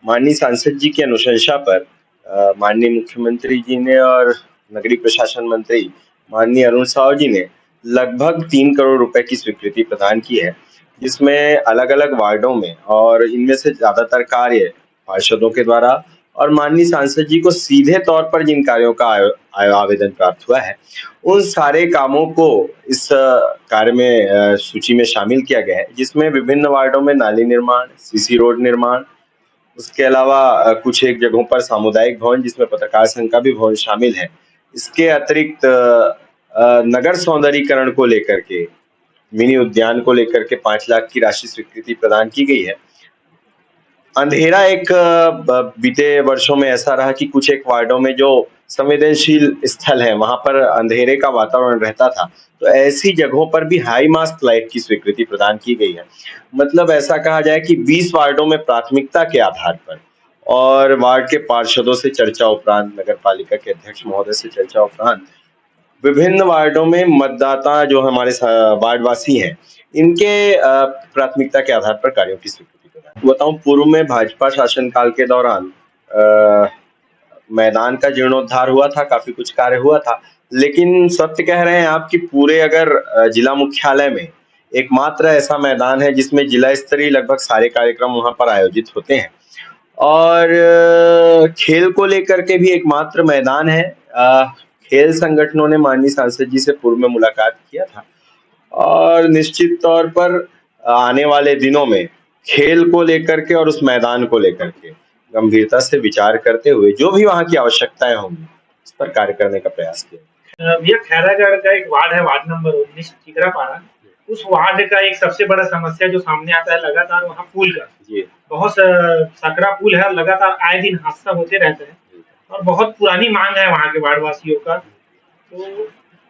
माननीय सांसद जी की अनुशंसा पर माननीय मुख्यमंत्री जी ने और नगरीय प्रशासन मंत्री माननीय अरुण साव जी ने लगभग 3 करोड़ रुपए की स्वीकृति प्रदान की है, जिसमें अलग-अलग वार्डों में और इनमें से ज्यादातर कार्य पार्षदों के द्वारा और माननीय सांसद जी को सीधे तौर पर जिन कार्यों का आवेदन प्राप्त हुआ है, उन सारे कामों को इस कार्य में सूची में शामिल किया गया है, जिसमें विभिन्न वार्डों में नाली निर्माण, सीसी रोड निर्माण, उसके अलावा कुछ एक जगहों पर सामुदायिक भवन जिसमें पत्रकार संघ का भी भवन शामिल है। इसके अतिरिक्त नगर सौंदर्यीकरण को लेकर के, मिनी उद्यान को लेकर के 5 लाख की राशि स्वीकृति प्रदान की गई है। अंधेरा एक बीते वर्षों में ऐसा रहा कि कुछ एक वार्डों में जो संवेदनशील स्थल है, वहां पर अंधेरे का वातावरण रहता था, तो ऐसी जगहों पर भी हाई मास्क लाइट की स्वीकृति प्रदान की गई है। मतलब ऐसा कहा जाए कि 20 वार्डों में प्राथमिकता के आधार पर और वार्ड के पार्षदों से चर्चा उपरांत, नगर पालिका के अध्यक्ष महोदय से चर्चा उपरांत विभिन्न वार्डों में मतदाता जो हमारे वार्डवासी हैं, इनके प्राथमिकता के आधार पर कार्यों की स्वीकृति प्रदान। बताऊं, पूर्व में भाजपा शासनकाल के दौरान मैदान का जीर्णोद्धार हुआ था, काफी कुछ कार्य हुआ था, लेकिन सत्य कह रहे हैं आप कि पूरे अगर जिला मुख्यालय में एकमात्र ऐसा मैदान है जिसमें जिला स्तरीय लगभग सारे कार्यक्रम वहां पर आयोजित होते हैं और खेल को लेकर के भी एकमात्र मैदान है। खेल संगठनों ने माननीय सांसद जी से पूर्व में मुलाकात किया था और निश्चित तौर पर आने वाले दिनों में खेल को लेकर के और उस मैदान को लेकर के गंभीरता से विचार करते हुए जो भी वहां की आवश्यकताएं होंगी उस पर कार्य करने का प्रयास किया। भैया, खैरागढ़ का एक वार्ड है, वार्ड नंबर 19 टिकरापाड़ा। उस वार्ड का एक सबसे बड़ा समस्या जो सामने आता है लगातार, वहाँ पुल का जी, बहुत सकरा पुल है, लगातार आए दिन हादसा होते रहते हैं और बहुत पुरानी मांग है वहाँ के वार्ड वासियों का। तो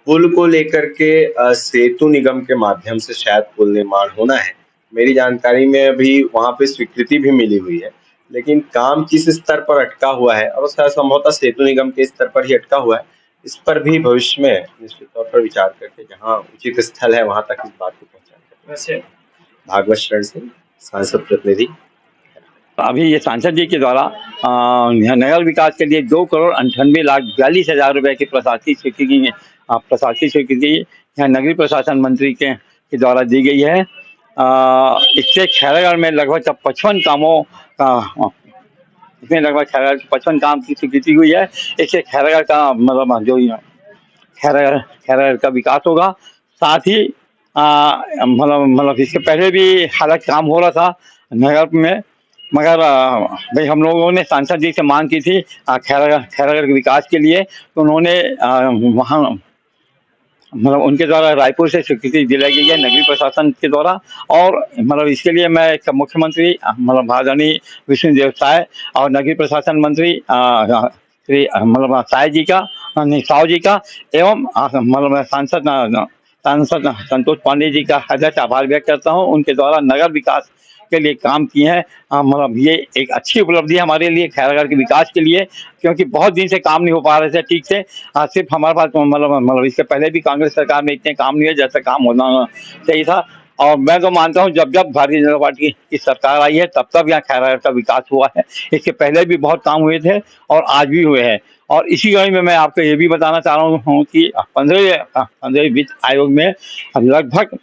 पुल को लेकर के सेतु निगम के माध्यम से शायद पुल निर्माण होना है। मेरी जानकारी में अभी वहां पे स्वीकृति भी मिली हुई है, लेकिन काम किस स्तर पर अटका हुआ है और शायद संभवतः सेतु निगम के स्तर पर ही अटका हुआ है। इस पर भी भविष्य में निश्चित तौर पर विचार करके जहाँ उचित स्थल है वहां तक इस बात को पहुंचाएंगे। वैसे भागवत शरण सिंह, सांसद प्रतिनिधि। अभी ये सांसद जी के द्वारा नगर विकास के लिए 2,98,42,00,000 रुपए की प्रशासकीय स्वीकृति यहाँ नगरीय प्रशासन मंत्री के द्वारा दी गई है। इससे खैरागढ़ में लगभग 55 कामों का इसमें लगभग 55 काम की स्वीकृति हुई है। इससे खैरागढ़ का मतलब जो खैरागढ़ का विकास होगा। साथ ही मतलब इसके पहले भी हालांकि काम हो रहा था नगर में, मगर भाई हम लोगों ने सांसद जी से मांग की थी खैरागढ़ के विकास के लिए, तो उन्होंने वहाँ मतलब उनके द्वारा रायपुर से स्वीकृति दिलाई गई है नगरीय प्रशासन के द्वारा। और मतलब इसके लिए मैं मुख्यमंत्री मतलब आदरणीय विष्णुदेव साय और नगरीय प्रशासन मंत्री श्री मतलब साय जी का साव जी का एवं मतलब सांसद संतोष पांडे जी का हृदय से आभार व्यक्त करता हूँ। उनके द्वारा नगर विकास के लिए काम किए हैं। मतलब ये एक अच्छी उपलब्धि है हमारे लिए खैरागढ़ के विकास के लिए, क्योंकि बहुत दिन से काम नहीं हो पा रहे थे ठीक से। सिर्फ हमारे पास मतलब इससे पहले भी कांग्रेस सरकार में इतने काम नहीं है जैसा काम होना चाहिए था। और मैं तो मानता हूँ जब जब भारतीय जनता पार्टी की सरकार आई है तब तब यहाँ खैरागढ़ का विकास हुआ है। इसके पहले भी बहुत काम हुए थे और आज भी हुए हैं। और इसी कड़ी में मैं आपको ये भी बताना चाह रहा हूँ कि 15वें वित्त आयोग में लगभग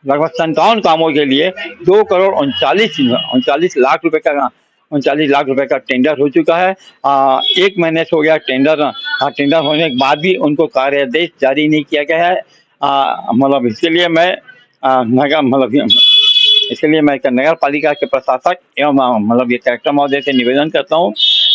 57 कामों के लिए 2,39,39,00,000 रुपए का टेंडर हो चुका है। 1 महीने से हो गया टेंडर होने के बाद भी उनको कार्यादेश जारी नहीं किया गया है। मतलब इसके लिए मैं नगर पालिका के प्रशासक एवं मतलब ये कलेक्टर महोदय से निवेदन करता हूँ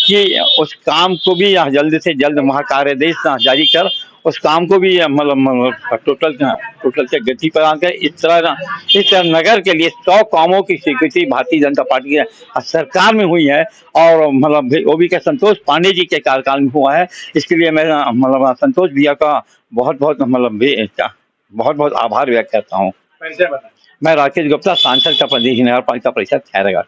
कि उस काम को भी जल्द से जल्द वहाँ कार्यादेश जारी कर उस काम को भी मतलब टोटल से गति प्रदान कर। इस तरह नगर के लिए 100 कामों की स्वीकृति भारतीय जनता पार्टी की सरकार में हुई है और मतलब वो भी क्या संतोष पांडे जी के कार्यकाल में हुआ है। इसके लिए मैं मतलब संतोष भैया का बहुत आभार व्यक्त करता हूँ। मैं राकेश गुप्ता, सांसद का प्रदेश नगर पालिका परिषद खैरागढ़।